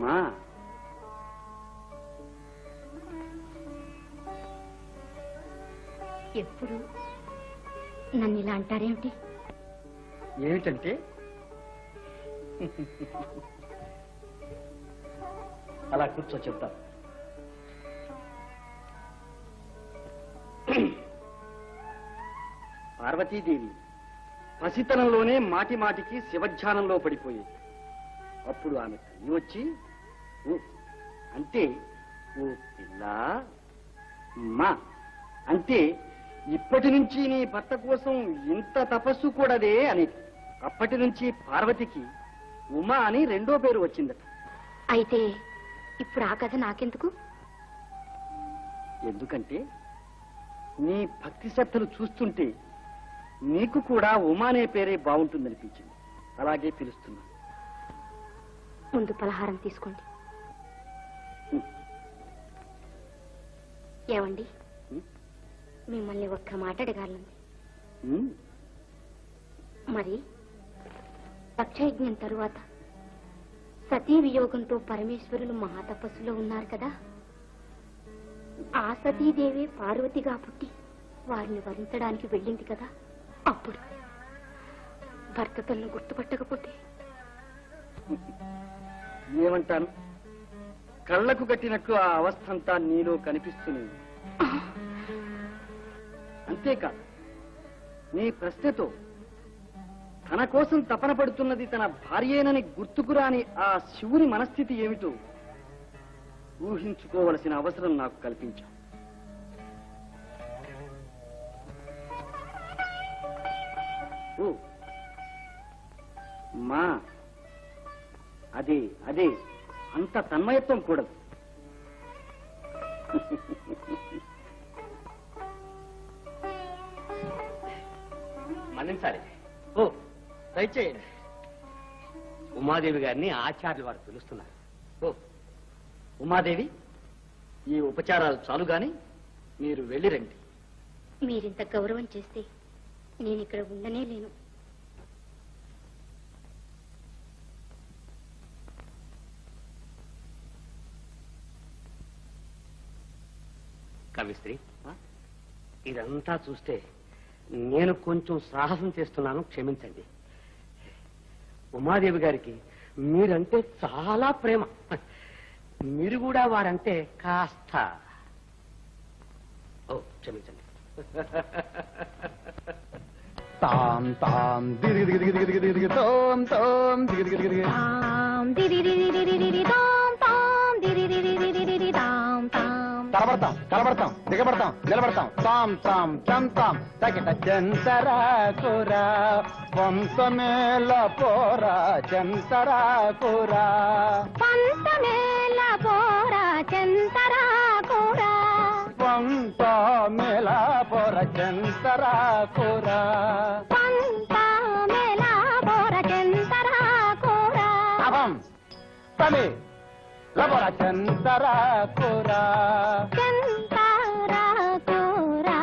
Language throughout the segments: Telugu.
మా ఎప్పుడు నన్ను ఇలా అంటారేమిటి? ఏమిటంటే అలా కూర్చో చెప్తా. పార్వతీదేవి పసితనంలోనే మాటి మాటికి శివధ్యానంలో పడిపోయేది. అప్పుడు ఆమె తల్లి వచ్చి అంటే ఓ పిల్ల మా అంటే ఇప్పటి నుంచి నీ భర్త కోసం ఇంత తపస్సు కూడదే అనేది. అప్పటి నుంచి పార్వతికి ఉమా అని రెండో పేరు వచ్చిందట. అయితే ఇప్పుడు ఆ కథ నాకెందుకు? ఎందుకంటే నీ భక్తి శ్రద్ధలు చూస్తుంటే నీకు కూడా ఉమా అనే పేరే బాగుంటుందనిపించింది. అలాగే పిలుస్తున్నా. ముందు పలహారం తీసుకోండి. ఏమండి, మిమ్మల్ని ఒక్క మాట అడగాలండి. మరి దక్షయజ్ఞం తరువాత సతీ వియోగంతో పరమేశ్వరులు మహాతపస్సులో ఉన్నారు కదా. ఆ సతీదేవి పార్వతిగా పుట్టి వారిని వరించడానికి వెళ్ళింది కదా. అప్పుడు భర్త తనను గుర్తుపట్టకపోతే ఏమంటాను? కళ్లకు కట్టినట్లు ఆ అవస్థ అంతా నీలో కనిపిస్తుంది. అంతేకాదు, నీ ప్రశ్నతో తన కోసం తపన పడుతున్నది తన భార్యేనని గుర్తుకురాని ఆ శివుని మనస్థితి ఏమిటో ఊహించుకోవలసిన అవసరం నాకు కల్పించావు. మా అదే అదే అంత తన్మయత్వం కూడదు. మన్నించాలి. దయచేయండి. ఉమాదేవి గారిని ఆచార్యులు వారు పిలుస్తున్నారు. ఉమాదేవి, ఈ ఉపచారాలు చాలు గాని మీరు వెళ్ళి రండి. మీరింత గౌరవం చేస్తే నేను ఇక్కడ ఉండనే లేను. కవిశ్రీ, ఇదంతా చూస్తే నేను కొంచెం సాహసం చేస్తున్నాను, క్షమించండి. ఉమాదేవి గారికి మీరంటే చాలా ప్రేమ. మీరు కూడా వారంటే కాస్త క్షమించండి. తాం తాం దిగి దిగి దిగి దిగి దిగి దిగి తోం తోం దిగి దిగి దిగి దిగి తాం దిరి దిరి దిరి దిరి తాం తాం దిరి దిరి దిరి దిరి తాం తాం. కలబడతాం కలబడతాం దిగబడతాం నిలబడతాం తాం తాం తం తాం తగిట జంతరా కూరా పంతమేల పోరా జంతరా కూరా పంతమేల పోరా జంతరా కూరా పంతమేల పోరా జంతరా కూరా పంతమేల పోరా జంతరా కూరా అవం తమి లబోరా జంతరా కూరా జంతరా కూరా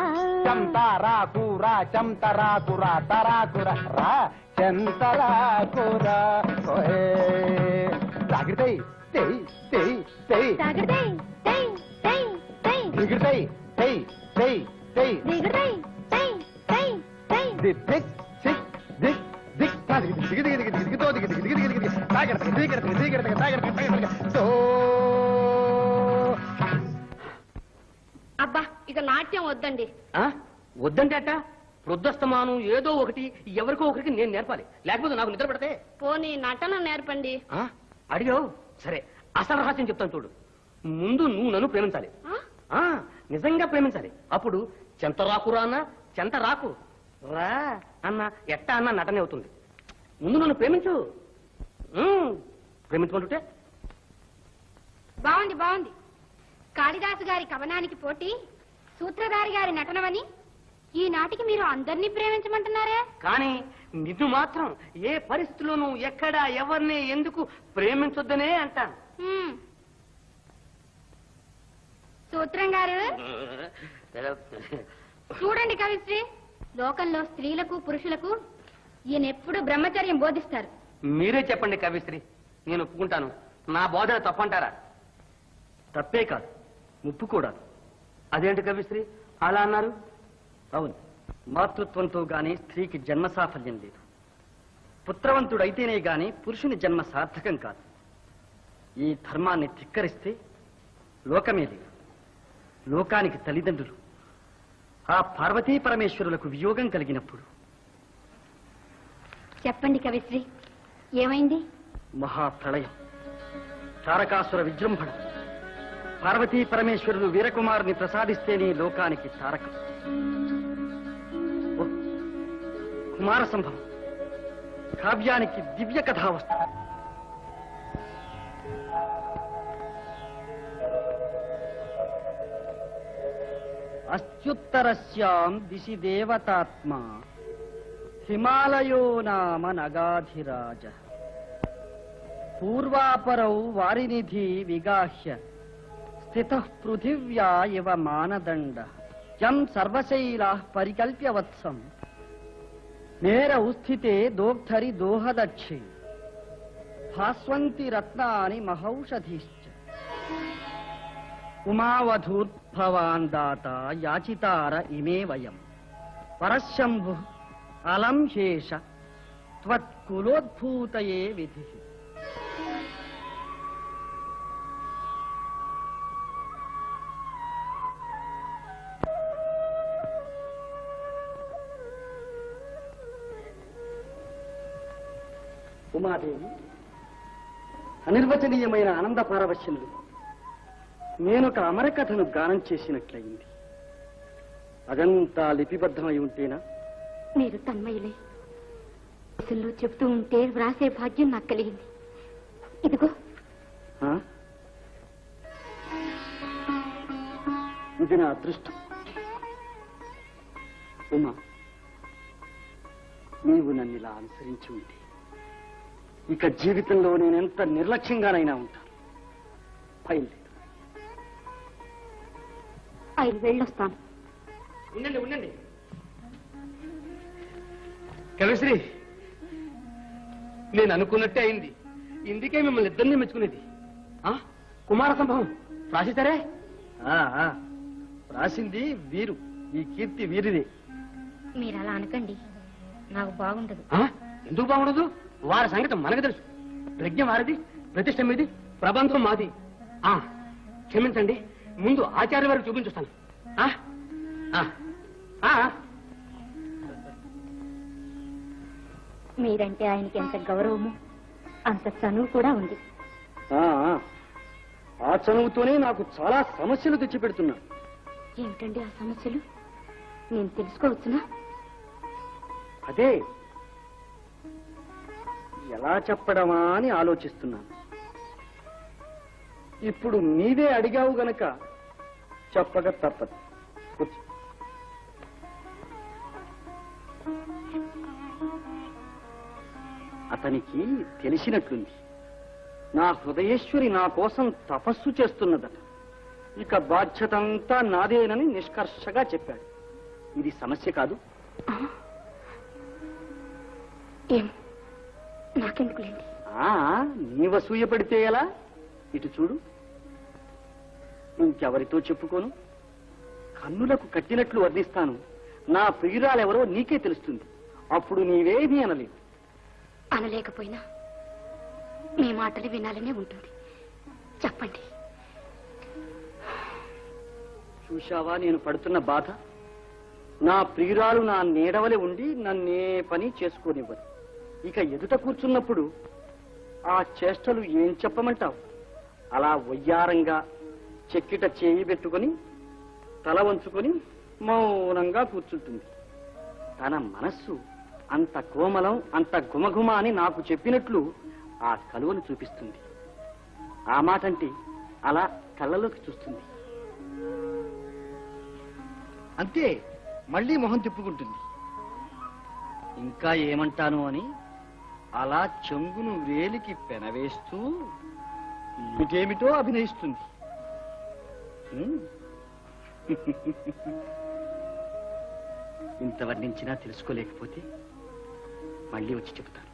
చంతరా కూరా చంతరా కూరా తరా కూరా రా చంతరా కూరా ఓహే జాగ్రత్త తై తై తై జాగ్రత్త తై తై తై దిగర్తై తై తై తై దిగర్తై తై తై తై దిక్ దిక్ దిక్ దిక్ దిక్ దిగ్ దిగ్ దిగ్ దిగ్ దిగ్ తో దిగ్ దిగ్ దిగ్ దిగ్ దిగ్ జాగ్రత్త దిగర్త దిగర్త జాగ్రత్త సో అబ్బా, ఇక నాట్యం వద్దండి. వద్దంటే అట్ట వృద్ధస్తమానం ఏదో ఒకటి ఎవరికో ఒకరికి నేను నేర్పాలి, లేకపోతే నాకు నిద్ర పడితే. పోనీ నటన నేర్పండి. అడిగావు సరే, అసలు రహస్యం చెప్తాను చూడు. ముందు నువ్వు నన్ను ప్రేమించాలి, నిజంగా ప్రేమించాలి. అప్పుడు చెంత రాకురా అన్న చెంత రాకు రా అన్న ఎట్టా అన్న నటనే అవుతుంది. ముందు నన్ను ప్రేమించు. ప్రేమించుకుంటుంటే బాగుంది బాగుంది. కాళిదాసు గారి కవనానికి పోటీ సూత్రధారి గారి నటనవని ఈనాటికి మీరు అందరినీ ప్రేమించమంటున్నారే. కానీ నిన్ను మాత్రం ఏ పరిస్థితిలోనూ ఎక్కడ ఎవరిని ఎందుకు ప్రేమించొద్దనే అంటాను. సూత్రం గారు చూడండి కవిశ్రీ, లోకంలో స్త్రీలకు పురుషులకు ఈయన ఎప్పుడు బ్రహ్మచర్యం బోధిస్తారు. మీరే చెప్పండి కవిశ్రీ, నేను ఒప్పుకుంటాను. నా బోధన తప్పంటారా? తప్పే కాదు, ముప్పు కూడా. అదేంటి కవిశ్రీ అలా అన్నారు? అవును, మాతృత్వంతో గాని స్త్రీకి జన్మ సాఫల్యం లేదు. పుత్రవంతుడైతేనే గాని పురుషుని జన్మ సార్థకం కాదు. ఈ ధర్మాన్ని ధిక్కరిస్తే లోకమే లేదు. లోకానికి తల్లిదండ్రులు. ఆ పార్వతీ పరమేశ్వరులకు వియోగం కలిగినప్పుడు చెప్పండి కవిశ్రీ, ఏమైంది? మహాప్రళయం, తారకాసుర విజృంభణ, పార్వతీ పరమేశ్వరులు వీరకుమారుని ప్రసాదిస్తేనే లోకానికి తారకం. ఓ, కుమార సంభవం కావ్యానికి దివ్య కథావస్తు. అత్యుత్తరస్యాం దిశి దేవతాత్మ హిమాలయో నామ నగాధిరాజ పూర్వాపరౌ వారినిధి విగాహ్య స్థితః పృథివ్యా ఇవ మానదండ యం సర్వశైలాః పరికల్ప్య వత్సం మేరౌ స్థితే దోగ్ధరి దోహదక్షే భాస్వంతి రత్నాని మహౌషధిశ్చ ఉమావధూర్భవాన్ దాత యాచితార ఇమే వయం పరశంభు అలం హేష త్వత్కులోద్భూతయే విధి. ఉమాదేవి అనిర్వచనీయమైన ఆనంద పారవశ్యంలో నేనొక అమరకథను గానం చేసినట్లయింది. అదంతా లిపిబద్ధమై ఉంటేనా? మీరు తన్మయులే. అసలు చెప్తూ ఉంటే వ్రాసే భాగ్యం నాకు కలిగింది. ఇదిగో. ఇది నా అదృష్టం. ఉమా, నీవు నన్ను ఇలా అనుసరించి ఉంటే ఇక జీవితంలో నేనెంత నిర్లక్ష్యంగానైనా ఉంటాను. బయలుదేరు. ఆయన వెళ్ళొస్తాను. ఉండండి ఉండండి కవిశ్రీ, నేను అనుకున్నట్టే అయింది. ఇందుకే మిమ్మల్ని ఇద్దరిని మెచ్చుకునేది. కుమార సంభవం రాసిస్తారే? రాసింది వీరు. ఈ కీర్తి వీరిదే. మీరు అలా అనకండి, నాకు బాగుండదు. ఎందుకు బాగుండదు? వారి సంగతి మనకు తెలుసు. ప్రజ్ఞ వారిది, ప్రతిష్ట మీది, ప్రబంధం మాది. క్షమించండి, ముందు ఆచార్య వారికి చూపించుస్తాను. మీరంటే ఆయనకి ఎంత గౌరవము, అంత చనువు కూడా ఉంది. ఆ చనువుతోనే నాకు చాలా సమస్యలు తెచ్చిపెడుతున్నా. ఏమిటండి ఆ సమస్యలు? నేను తెలుసుకోవచ్చునా? అదే ఎలా చెప్పడమా అని ఆలోచిస్తున్నాను. ఇప్పుడు నీవే అడిగావు గనక చెప్పక తప్పదు. కూర్చో. అతనికి తెలిసినట్లుంది, నా హృదయేశ్వరి నా కోసం తపస్సు చేస్తున్నదట. ఇక బాధ్యత అంతా నాదేనని నిష్కర్షగా చెప్పాడు. ఇది సమస్య కాదు. నాకెందుకులేండి. నీ వసూయ పడితే ఎలా? ఇటు చూడు. ఇంకెవరితో చెప్పుకోను. కన్నులకు కట్టినట్లు వర్ణిస్తాను. నా ప్రియురాలెవరో నీకే తెలుస్తుంది. అప్పుడు నీవేమీ అనలేవు. అనలేకపోయినా మీ మాటలు వినాలనే ఉంటుంది. చెప్పండి. చూశావా నేను పడుతున్న బాధ? నా ప్రియురాలు నా నీడవలే ఉండి నన్నే పని చేసుకోనివ్వదు. ఇక ఎదుట కూర్చున్నప్పుడు ఆ చేష్టలు ఏం చెప్పమంటావు? అలా వయ్యారంగా చెక్కిట చేయి పెట్టుకుని తల వంచుకొని మౌనంగా కూర్చుంటుంది. తన మనస్సు అంత కోమలం, అంత గుమగుమ అని నాకు చెప్పినట్లు ఆ కలువను చూపిస్తుంది. ఆ మాటంటే అలా కళ్ళలోకి చూస్తుంది. అంతే, మళ్ళీ మొహం తిప్పుకుంటుంది. ఇంకా ఏమంటాను అని అలా చెంగును వేలికి పెనవేస్తూ ఇదేమిటో అభినయిస్తుంది. ఇంత వర్ణించినా తెలుసుకోలేకపోతే మళ్ళీ వచ్చి చెబుతాను.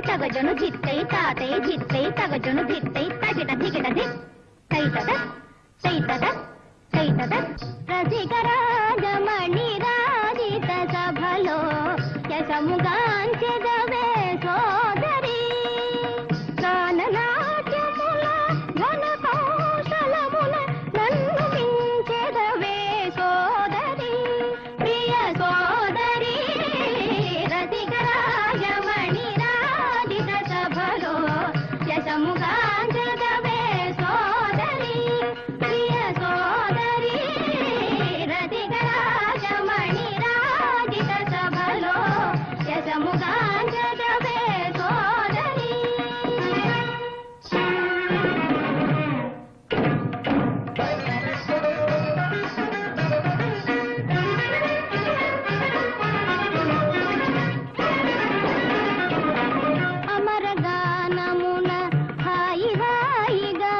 తగజను జిత్తై తాతై జిత్తై తగజను జిత్తై తగిట దిగిట దిక్ తైతద తైతద తైతద రసికరాజమణి రాజిత సభలో యశముగాంచెదవే సోదరి గాననాట్యముల ఘన కౌశలముల నన్ను మించెదవే సోదరి ప్రియ సోదరి రసికరాజమణి రాజిత సభలో యశముగాంచెదవే సోదరి ప్రియ సోదరి రసికరాజమణి రాజిత సభలో యశముగాంచెదవే సోదరి అమరగానమున హాయి హాయిగా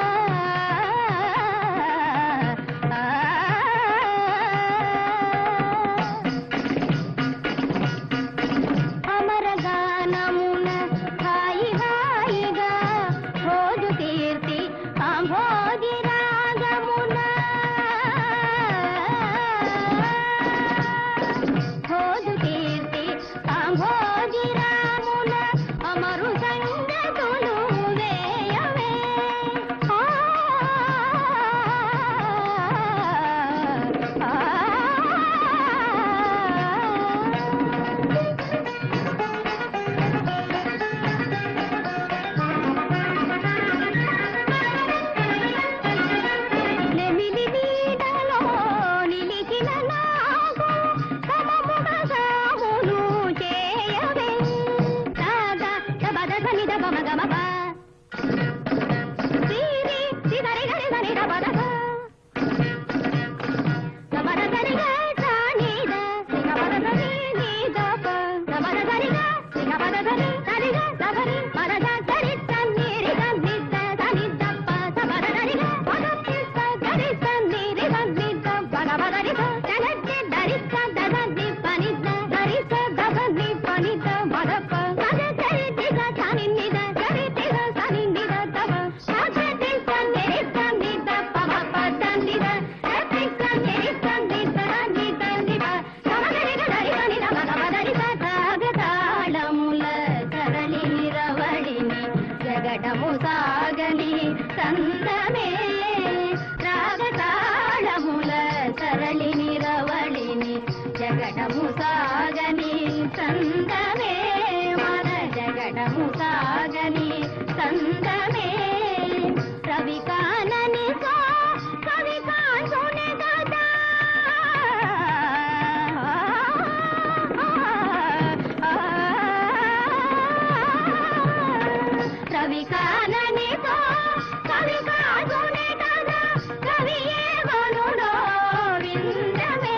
అమరగానమున హాయి హాయిగా భోజు తీర్తి ఆంభోజి రాగమున భోజు తీర్తి ఆంభోజి రామున అమరు సంగతులు వేయవే నెమిలి నీడలో నిలిచిన నాకు సమముగ సామును చేయవే సాగా సబద సనిద బమగమప సిరి సిదరి గరి సని దబదగ సబద సరిగ సానిద సిగబద సని నీదప సబద సరిగ సిగబద సని సరిగ సబరి పదగ సరి సన్నిరి గన్నిద్ద సనిద్దప్ప సబద సరిగ పదపిస్త గరి సన్నిరి గన్నిద్ద భగవదరిగ జగజ్జి దరిస్త దగన్ని పనిద్ద దరిస్త దగన్ని పనిద్ద మదప్ప సగజరి దిగ సనిన్నిద గరి దిగ సనిన్నిద తవ సగజి సన్నిరి సన్నిద పవప సన్నిద ఎత్తి సన్నిరి సన్నిద నిద నిద సమగరిగ దరి సనిద భగవదరిగ తాగతాళముల తరలి నిరవళిని జగడము సాగని సందమే రాగతాళముల సరళి నిరవళిని జగడము సాగని సందమే మన జగడము సాగని సందమే రవి కానని సో కవి కాసునే కదా రవి కానని సో కవి కాసునే కదా కవియే మనులో విందమే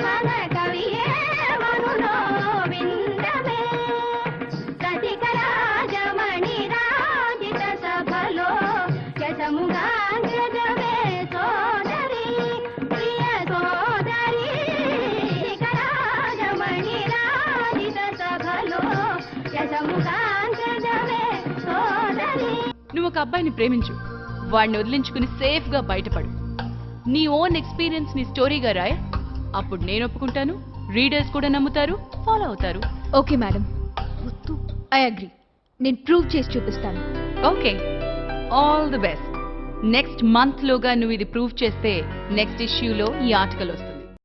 మన కవియే మనులో విందమే రసికరాజమణి రాజిత సభలో యశముగాంచెదవే సోదరి ప్రియ సోదరి రసికరాజమణి రాజిత సభలో యశముగాంచెదవే సోదరి. నువ్వు ఒక అబ్బాయిని ప్రేమించు, వాడిని వదిలించుకుని సేఫ్ గా బయటపడు. నీ ఓన్ ఎక్స్పీరియన్స్ ని స్టోరీగా రాయ్. అప్పుడు నేను ఒప్పుకుంటాను, రీడర్స్ కూడా నమ్ముతారు, ఫాలో అవుతారు. Okay madam, I agree. నేను ప్రూవ్ చేసి చూపిస్తాను. Okay, all the best. Next month లోగా నువ్వు ఇది ప్రూవ్ చేస్తే నెక్స్ట్ ఇష్యూలో ఈ ఆర్టికల్ వస్తుంది.